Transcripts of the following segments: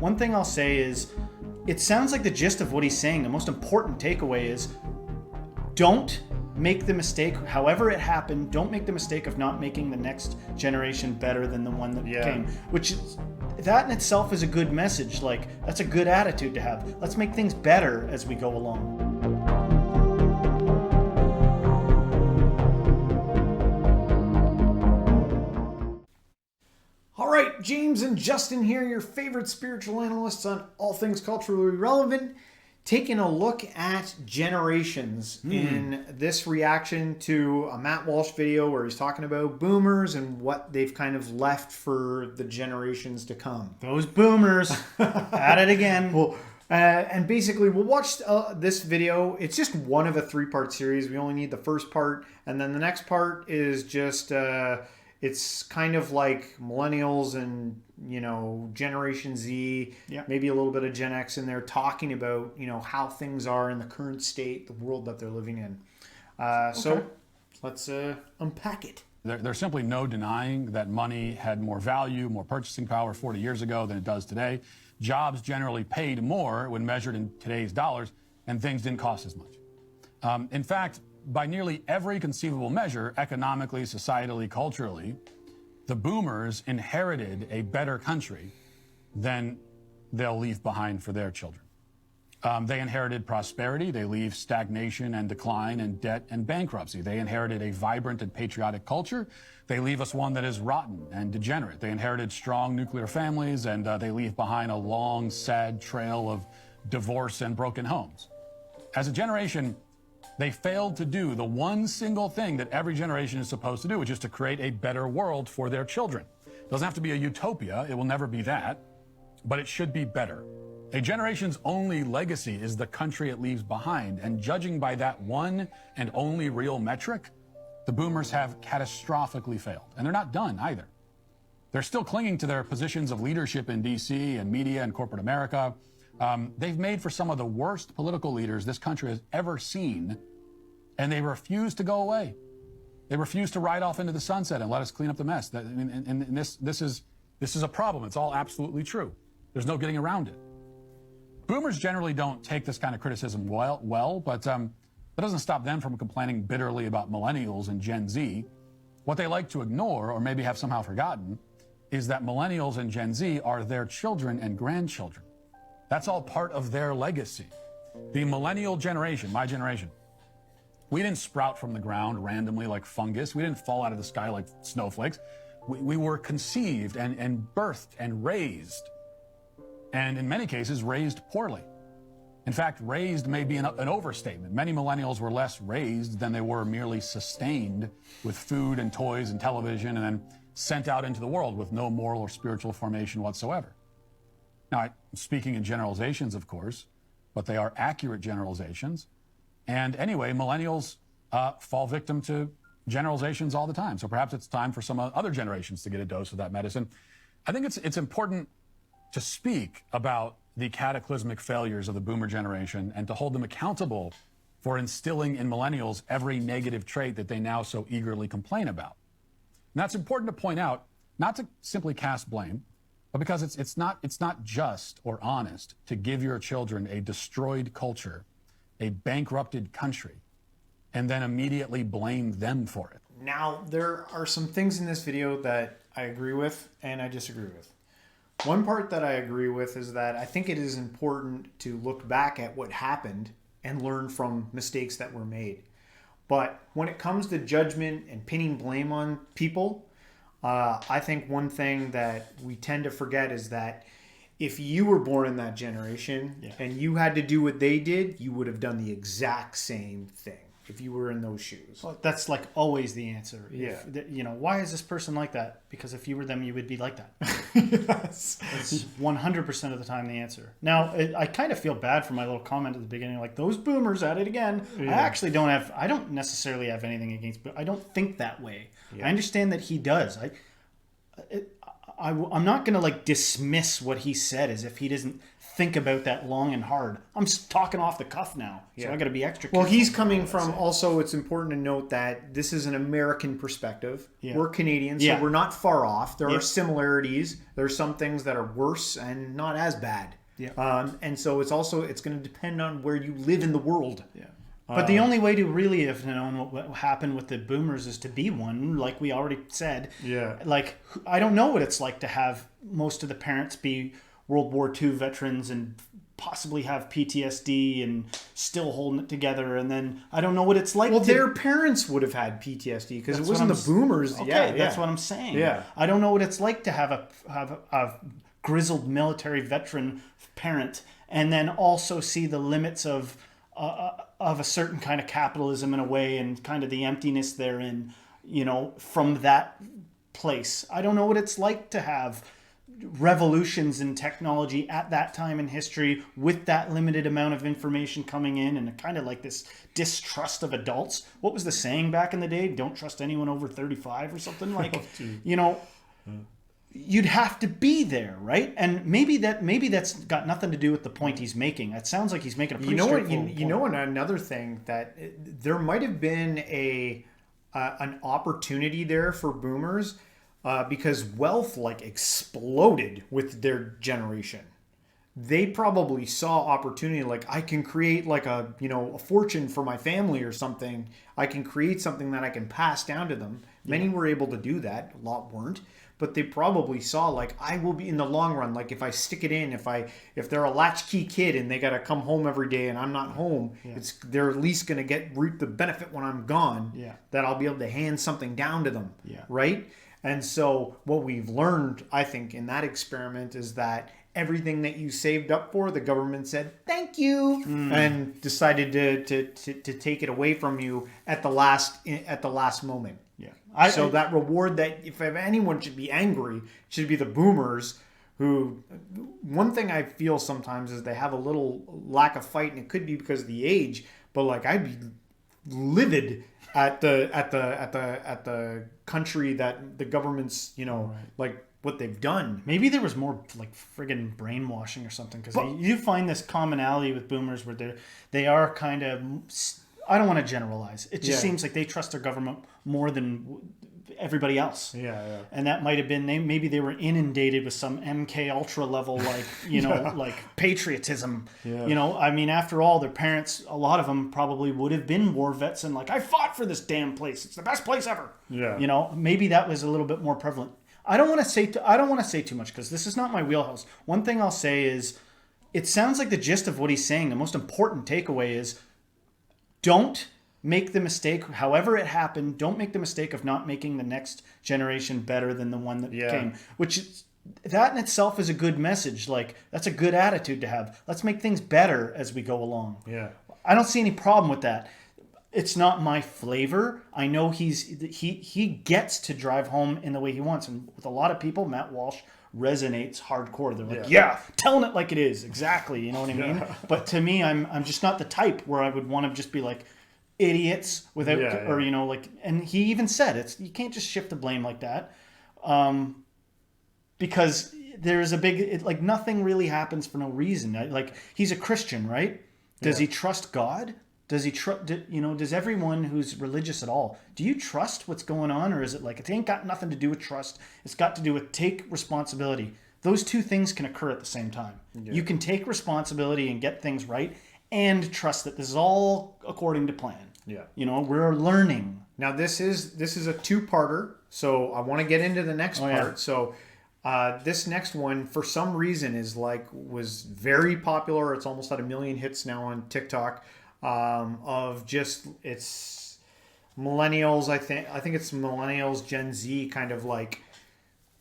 one thing I'll say is, it sounds like the gist of what he's saying, the most important takeaway is, don't make the mistake, however it happened, don't make the mistake of not making the next generation better than the one that came. Which is, that in itself is a good message. Like, that's a good attitude to have. Let's make things better as we go along. All right, James and Justin here, your favorite spiritual analysts on all things culturally relevant, taking a look at generations in this reaction to a Matt Walsh video where he's talking about boomers and what they've kind of left for the generations to come. Those boomers at it again. Well, and basically, we'll watch this video. It's just one of a 3-part series. We only need the first part, and then the next part is just... it's kind of like millennials and, you know, Generation Z, maybe a little bit of Gen X in there, talking about, you know, how things are in the current state, the world that they're living in. So let's unpack it. There's simply no denying that money had more value, more purchasing power 40 years ago than it does today. Jobs generally paid more when measured in today's dollars, and things didn't cost as much. In fact, by nearly every conceivable measure, economically, societally, culturally, the boomers inherited a better country than they'll leave behind for their children. They inherited prosperity. They leave stagnation and decline and debt and bankruptcy. They inherited a vibrant and patriotic culture. They leave us one that is rotten and degenerate. They inherited strong nuclear families, and they leave behind a long, sad trail of divorce and broken homes. As a generation, they failed to do the one single thing that every generation is supposed to do, which is to create a better world for their children. It doesn't have to be a utopia. It will never be that, but it should be better. A generation's only legacy is the country it leaves behind, and judging by that one and only real metric, the boomers have catastrophically failed. And they're not done either. They're still clinging to their positions of leadership in D.C. and media and corporate America. They've made for some of the worst political leaders this country has ever seen, and they refuse to go away. They refuse to ride off into the sunset and let us clean up the mess. This is a problem. It's all absolutely true. There's no getting around it. Boomers generally don't take this kind of criticism well, but that doesn't stop them from complaining bitterly about millennials and Gen Z. What they like to ignore, or maybe have somehow forgotten, is that millennials and Gen Z are their children and grandchildren. That's all part of their legacy. The millennial generation, my generation, we didn't sprout from the ground randomly like fungus. We didn't fall out of the sky like snowflakes. We were conceived and birthed and raised, and in many cases raised poorly. In fact, raised may be an overstatement. Many millennials were less raised than they were merely sustained with food and toys and television and then sent out into the world with no moral or spiritual formation whatsoever. Now, I'm speaking in generalizations, of course, but they are accurate generalizations. And anyway, millennials fall victim to generalizations all the time. So perhaps it's time for some other generations to get a dose of that medicine. I think it's important to speak about the cataclysmic failures of the boomer generation and to hold them accountable for instilling in millennials every negative trait that they now so eagerly complain about. And that's important to point out, not to simply cast blame, but because it's not just or honest to give your children a destroyed culture, a bankrupted country, and then immediately blame them for it. Now, there are some things in this video that I agree with and I disagree with. One part that I agree with is that I think it is important to look back at what happened and learn from mistakes that were made. But when it comes to judgment and pinning blame on people, I think one thing that we tend to forget is that if you were born in that generation and you had to do what they did, you would have done the exact same thing if you were in those shoes. Well, that's like always the answer. Yeah. You know, why is this person like that? Because if you were them, you would be like that. Yes. It's 100% of the time the answer. Now, I kind of feel bad for my little comment at the beginning, like those boomers at it again. Yeah. I don't necessarily have anything against, but I don't think that way. Yeah. I understand that he does. I'm not going to like dismiss what he said as if he doesn't think about that long and hard. I'm talking off the cuff now, so I got to be extra careful. Well, he's coming from, also it's important to note that this is an American perspective. Yeah. We're Canadians, so we're not far off. There are similarities. There's some things that are worse and not as bad. Yeah. And so it's going to depend on where you live in the world. Yeah. But the only way to really have known what happened with the boomers is to be one, like we already said. Yeah. Like, I don't know what it's like to have most of the parents be World War II veterans and possibly have PTSD and still holding it together. And then I don't know what it's like. Well, their parents would have had PTSD because it wasn't the boomers. Okay, that's what I'm saying. Yeah. I don't know what it's like to have a grizzled military veteran parent and then also see the limits of a certain kind of capitalism in a way and kind of the emptiness therein, from that place. I don't know what it's like to have revolutions in technology at that time in history with that limited amount of information coming in and kind of like this distrust of adults. What was the saying back in the day? Don't trust anyone over 35 or something like, you'd have to be there, right? And maybe that's got nothing to do with the point he's making. It sounds like he's making a pretty straightforward point. You know, another thing that there might have been an opportunity there for boomers because wealth like exploded with their generation. They probably saw opportunity, like I can create like a fortune for my family or something. I can create something that I can pass down to them. Many were able to do that. A lot weren't. But they probably saw like I will be in the long run. Like if I stick it in, if they're a latchkey kid and they got to come home every day and I'm not home, they're at least going to reap the benefit when I'm gone. Yeah. That I'll be able to hand something down to them. Yeah. Right. And so what we've learned, I think, in that experiment is that everything that you saved up for, the government said thank you and decided to take it away from you at the last moment. Yeah. So that reward, that if anyone should be angry, it should be the boomers who, one thing I feel sometimes is they have a little lack of fight, and it could be because of the age, but like I'd be livid at the country that the government's, like what they've done. Maybe there was more like friggin' brainwashing or something, because you find this commonality with boomers where they are kind of, I don't want to generalize. It just seems like they trust their government more than everybody else. Yeah. And that might have been, maybe they were inundated with some MK Ultra level, like, like patriotism. Yeah. I mean, after all, their parents, a lot of them probably would have been war vets and like, I fought for this damn place. It's the best place ever. Yeah. Maybe that was a little bit more prevalent. I don't want to say too much because this is not my wheelhouse. One thing I'll say is, it sounds like the gist of what he's saying, the most important takeaway is, don't make the mistake, however it happened, don't make the mistake of not making the next generation better than the one that came. That in itself is a good message. Like, that's a good attitude to have. Let's make things better as we go along. Yeah. I don't see any problem with that. It's not my flavor. I know he gets to drive home in the way he wants. And with a lot of people, Matt Walsh resonates hardcore. They're like, telling it like it is. Exactly. You know what I mean? Yeah. But to me, I'm just not the type where I would want to just be like idiots without, or, and he even said you can't just shift the blame like that. Because there's a big, like nothing really happens for no reason. Like he's a Christian, right? Does he trust God? Does he trust, does everyone who's religious at all, do you trust what's going on? Or is it like, it ain't got nothing to do with trust. It's got to do with take responsibility. Those two things can occur at the same time. Yeah. You can take responsibility and get things right and trust that this is all according to plan. Yeah. We're learning. Now this is a two-parter. So I want to get into the next part. Yeah. So this next one, for some reason, was very popular. It's almost at 1 million hits now on TikTok. It's millennials. I think it's millennials, Gen Z, kind of like,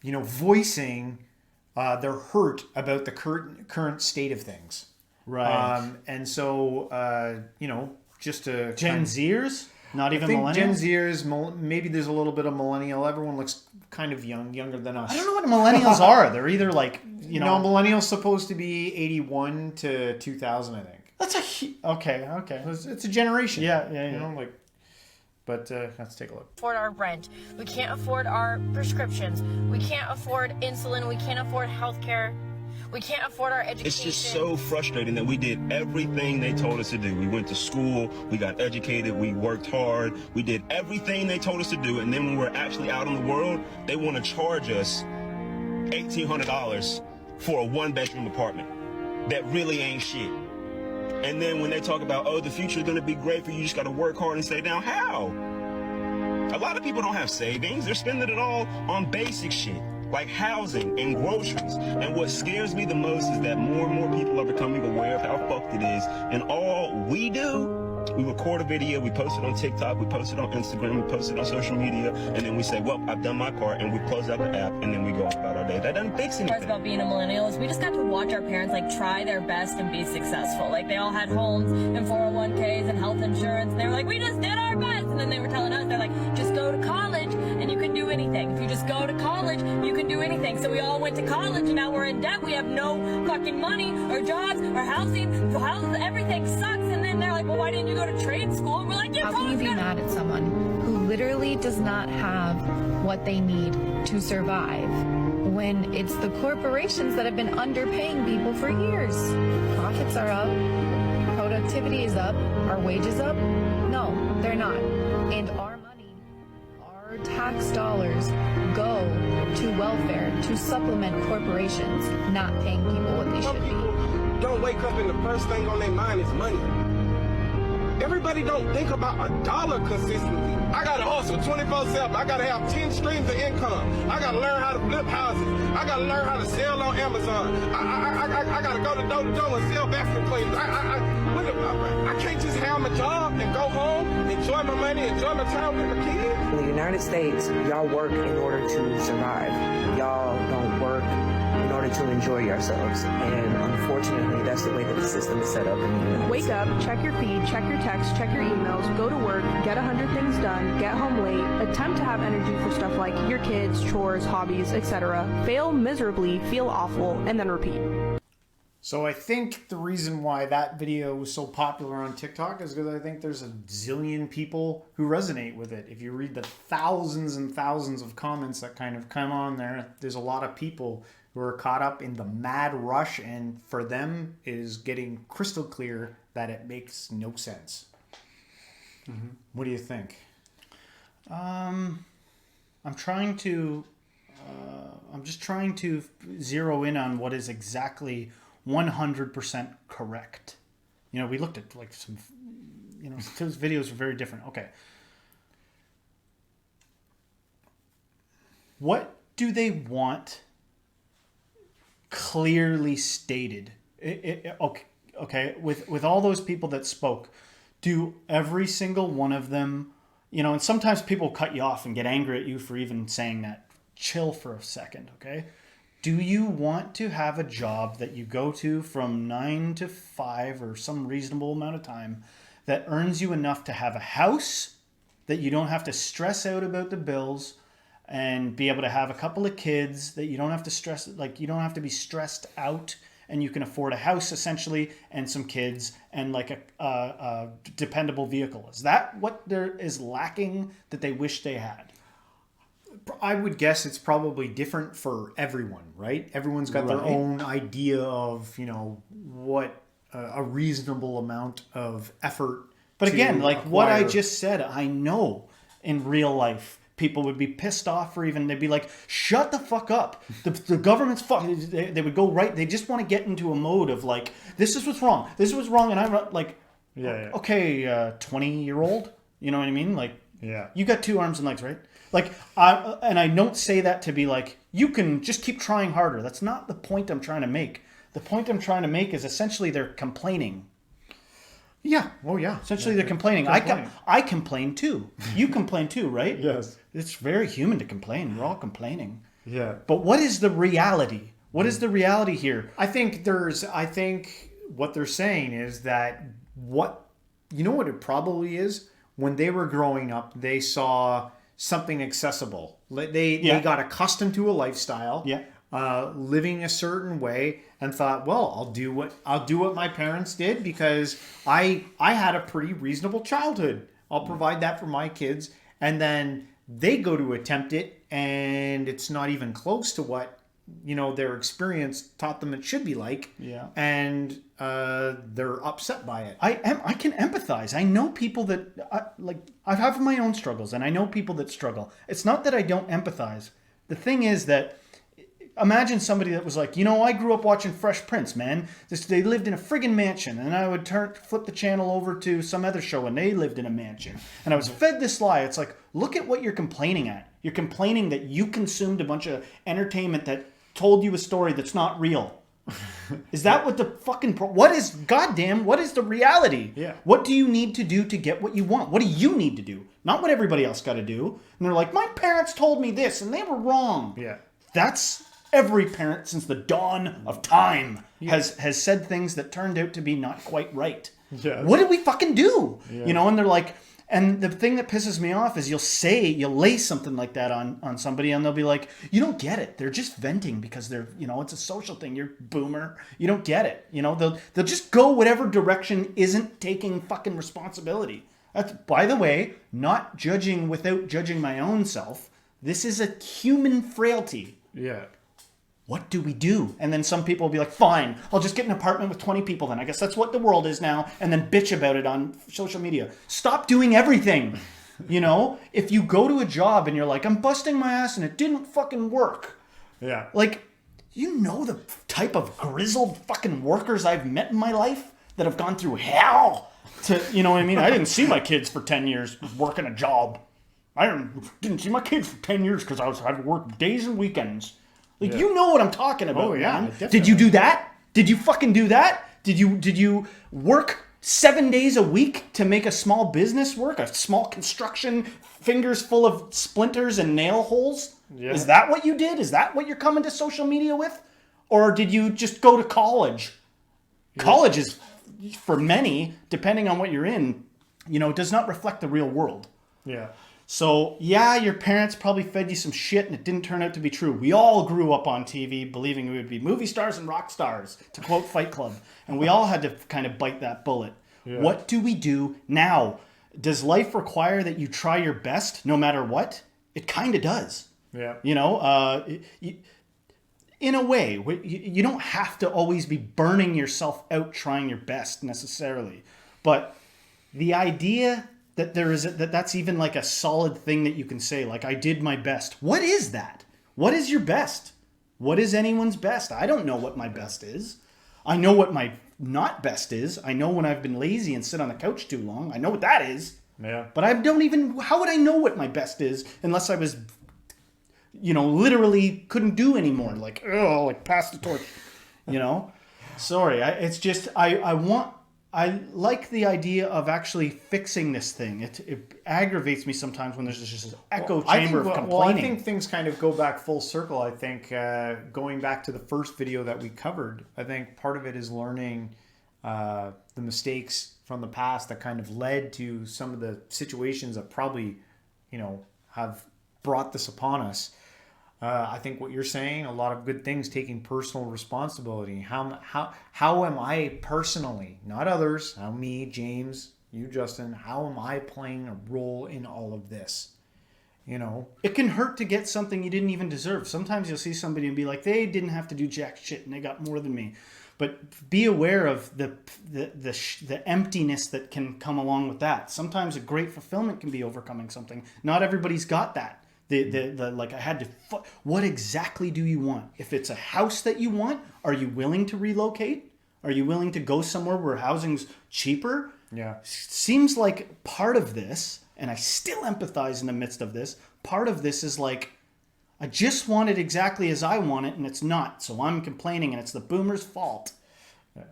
voicing their hurt about the current state of things. Right. And so, just to Gen Zers, not even millennials. Gen Zers, maybe there's a little bit of millennial. Everyone looks kind of younger than us. I don't know what millennials are. They're either like, millennials supposed to be 81 to 2000, I think. That's okay. It's a generation. Yeah. But let's take a look. Afford our rent. We can't afford our prescriptions. We can't afford insulin. We can't afford healthcare. We can't afford our education. It's just so frustrating that we did everything they told us to do. We went to school, we got educated, we worked hard, we did everything they told us to do, and then when we're actually out in the world, they want to charge us $1,800 for a one-bedroom apartment that really ain't shit. And then when they talk about, oh, the future is going to be great for you, you just got to work hard and stay down. How? A lot of people don't have savings. They're spending it all on basic shit, like housing and groceries. And what scares me the most is that more and more people are becoming aware of how fucked it is. And all we do, we record a video, we post it on TikTok, we post it on Instagram, we post it on social media, and then we say, well, I've done my part, and we close out the app, and then we go about our day. That doesn't fix anything. Parts about being a millennial is we just got to watch our parents like try their best and be successful. Like they all had homes and 401ks and health insurance, and they were like, we just did our best. And then they were telling us, they're like, just go to college and you can do anything. If you just go to college, you can do anything. So we all went to college and now we're in debt. We have no fucking money or jobs or housing. Everything sucks. And then they're like, well, why didn't you go to trade school? And we're like, how can you be mad at someone who literally does not have what they need to survive when it's the corporations that have been underpaying people for years? Profits are up, productivity is up, are wages up? No, they're not. And our money, our tax dollars go to welfare to supplement corporations not paying people what they should be. Don't wake up and the first thing on their mind is money. Everybody don't think about a dollar consistently. I gotta hustle 24/7. I gotta have 10 streams of income. I gotta learn how to flip houses. I gotta learn how to sell on Amazon. I gotta go to door to door and sell vacuum cleaners. I can't just have my job and go home, enjoy my money, enjoy my time with my kids. In the United States, y'all work in order to survive. Y'all don't work in order to enjoy yourselves. And unfortunately, that's the way that the system is set up in the United States. Wake up, check your feed, check your texts, check your emails, go to work, get 100 things done, get home late, attempt to have energy for stuff like your kids, chores, hobbies, etc., fail miserably, feel awful, and then repeat. So I think the reason why that video was so popular on TikTok is because I think there's a zillion people who resonate with it. If you read the thousands and thousands of comments that kind of come on there, there's a lot of people who are caught up in the mad rush, and for them it is getting crystal clear that it makes no sense. Mm-hmm. What do you think? I'm just trying to zero in on what is exactly 100% correct. You know, we looked at like some, you know, those videos are very different. Okay. What do they want clearly stated? Okay. With all those people that spoke, do every single one of them, you know, and sometimes people cut you off and get angry at you for even saying that. Chill for a second, okay? Do you want to have a job that you go to from 9 to 5 or some reasonable amount of time that earns you enough to have a house, that you don't have to stress out about the bills, and be able to have a couple of kids that you don't have to stress, like you don't have to be stressed out, and you can afford a house essentially and some kids and like a dependable vehicle? Is that what there is lacking that they wish they had? I would guess it's probably different for everyone, right? Everyone's got their own idea of, you know, what a reasonable amount of effort. But again, like what I just said, I know in real life people would be pissed off, or even they'd be like, shut the fuck up. The government's fuck. They would go right. They just want to get into a mode of like, this is what's wrong. This is what's wrong. And I'm like, okay, 20-year-old, you know what I mean? Like, you got 2 arms and legs, right? Like, I don't say that to be like, you can just keep trying harder. That's not the point I'm trying to make. The point I'm trying to make is essentially they're complaining. Yeah. Oh, yeah. Essentially, they're complaining. I complain too. You complain too, right? Yes. It's very human to complain. We're all complaining. Yeah. But what is the reality? What is the reality here? I think what they're saying is that you know what it probably is? When they were growing up, they saw something accessible. They got accustomed to a lifestyle, living a certain way, and thought, well, I'll do what my parents did because I had a pretty reasonable childhood. I'll provide that for my kids. And then they go to attempt it, and it's not even close to what, their experience taught them it should be like. Yeah. And they're upset by it. I can empathize. I know people that I have my own struggles, and I know people that struggle. It's not that I don't empathize. The thing is that imagine somebody that was like, I grew up watching Fresh Prince, man. They lived in a friggin' mansion, and I would flip the channel over to some other show, and they lived in a mansion. And I was fed this lie. It's like, look at what you're complaining at. You're complaining that you consumed a bunch of entertainment that told you a story that's not real. Is that what the fucking... what is the reality? Yeah. What do you need to do to get what you want? What do you need to do? Not what everybody else got to do. And they're like, my parents told me this, and they were wrong. Yeah. That's... every parent since the dawn of time has said things that turned out to be not quite right. Yeah. What did we fucking do? Yeah. And they're like, and the thing that pisses me off is you'll lay something like that on somebody, and they'll be like, you don't get it. They're just venting because they're, it's a social thing. You're boomer. You don't get it. They'll just go whatever direction isn't taking fucking responsibility. That's, by the way, not judging without judging my own self. This is a human frailty. Yeah. What do we do? And then some people will be like, fine, I'll just get an apartment with 20 people then. I guess that's what the world is now. And then bitch about it on social media. Stop doing everything. If you go to a job and you're like, I'm busting my ass and it didn't fucking work. Yeah. Like, the type of grizzled fucking workers I've met in my life that have gone through hell to, I didn't see my kids for 10 years working a job. I didn't see my kids for 10 years because I had to work days and weekends. Like, you know what I'm talking about, Oh, yeah, man. definitely. Did you do that? Did you fucking do that? Did you work 7 days a week to make a small business work? A small construction, fingers full of splinters and nail holes? Yeah. Is that what you did? Is that what you're coming to social media with? Or did you just go to college? Yeah. College is, for many, depending on what you're in, does not reflect the real world. Yeah. So, yeah, your parents probably fed you some shit and it didn't turn out to be true. We all grew up on TV believing we would be movie stars and rock stars, to quote Fight Club. And we all had to kind of bite that bullet. Yeah. What do we do now? Does life require that you try your best no matter what? It kind of does. Yeah. In a way, you don't have to always be burning yourself out trying your best necessarily. But the idea... that's even like a solid thing that you can say, like, I did my best. What is that? What is your best? What is anyone's best? I don't know what my best is. I know what my not best is. I know when I've been lazy and sit on the couch too long. I know what that is. Yeah. But how would I know what my best is unless I was, literally couldn't do anymore? Like pass the torch, Sorry. I like the idea of actually fixing this thing. It aggravates me sometimes when there's just this echo chamber of complaining. Well, I think things kind of go back full circle. I think going back to the first video that we covered, I think part of it is learning the mistakes from the past that kind of led to some of the situations that probably, have brought this upon us. I think what you're saying, a lot of good things, taking personal responsibility. How am I personally, not others, how me, James, you, Justin, how am I playing a role in all of this? It can hurt to get something you didn't even deserve. Sometimes you'll see somebody and be like, they didn't have to do jack shit and they got more than me. But be aware of the emptiness that can come along with that. Sometimes a great fulfillment can be overcoming something. Not everybody's got that. What exactly do you want? If it's a house that you want, are you willing to relocate? Are you willing to go somewhere where housing's cheaper? Yeah. Seems like part of this, and I still empathize in the midst of this, part of this is like, I just want it exactly as I want it, and it's not. So I'm complaining, and it's the boomer's fault. Yeah.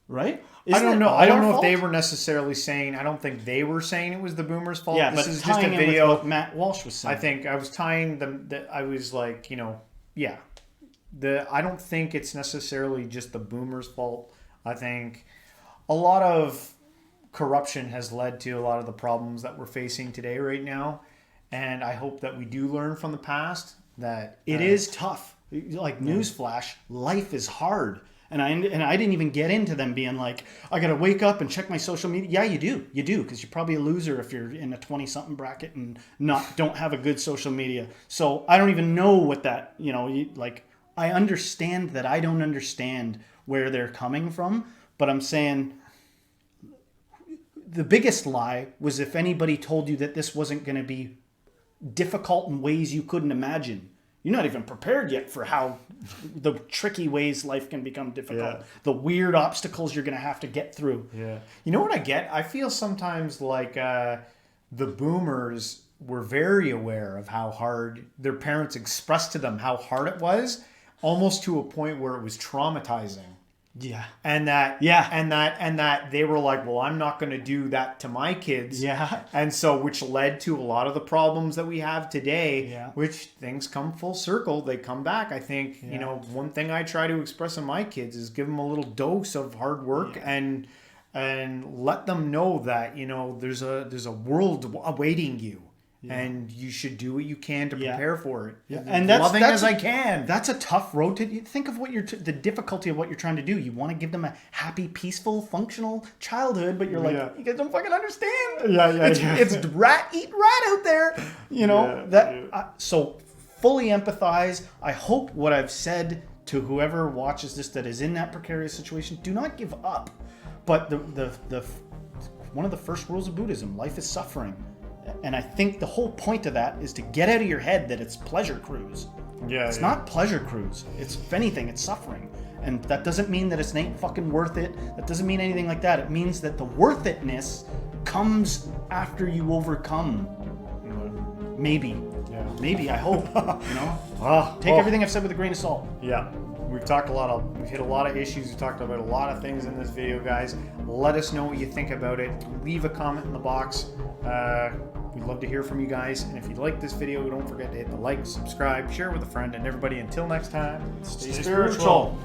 Right? I don't know. I don't know if they were necessarily saying. I don't think they were saying it was the boomer's fault. Yeah, this but is just a tying in video. with what Matt Walsh was saying. I think I was tying them. I was like, yeah. I don't think it's necessarily just the boomer's fault. I think a lot of corruption has led to a lot of the problems that we're facing today, right now. And I hope that we do learn from the past that it is tough. Like newsflash, life is hard. And I didn't even get into them being like, I got to wake up and check my social media. Yeah, you do, because you're probably a loser if you're in a 20-something bracket and don't have a good social media. So I don't even know what that, I understand that I don't understand where they're coming from, but I'm saying the biggest lie was if anybody told you that this wasn't going to be difficult in ways you couldn't imagine. You're not even prepared yet for how the tricky ways life can become difficult. Yeah. The weird obstacles you're going to have to get through. Yeah. You know what I get? I feel sometimes like the boomers were very aware of how hard their parents expressed to them how hard it was, almost to a point where it was traumatizing. Yeah. And that they were like, well, I'm not going to do that to my kids. Yeah. And so, which led to a lot of the problems that we have today, Yeah. which things come full circle. They come back. I think, Yeah. one thing I try to express in my kids is give them a little dose of hard work and let them know that, there's a world awaiting you. Yeah. And you should do what you can to prepare for it. Yeah. And that's loving as I can. That's a tough road to think of what the difficulty of what you're trying to do. You want to give them a happy, peaceful, functional childhood, but you're like, you guys don't fucking understand. It's rat eat rat out there. So fully empathize. I hope what I've said to whoever watches this that is in that precarious situation, do not give up. But the one of the first rules of Buddhism, life is suffering. And I think the whole point of that is to get out of your head that it's pleasure cruise. It's not pleasure cruise. It's, if anything, it's suffering. And that doesn't mean that it ain't fucking worth it. That doesn't mean anything like that. It means that the worth itness comes after you overcome. Maybe. Yeah. Maybe, I hope. Take everything I've said with a grain of salt. Yeah. We've hit a lot of issues. We talked about a lot of things in this video, guys. Let us know what you think about it. Leave a comment in the box. We'd love to hear from you guys. And if you like this video, don't forget to hit the like, subscribe, share with a friend, and everybody, until next time, stay spiritual.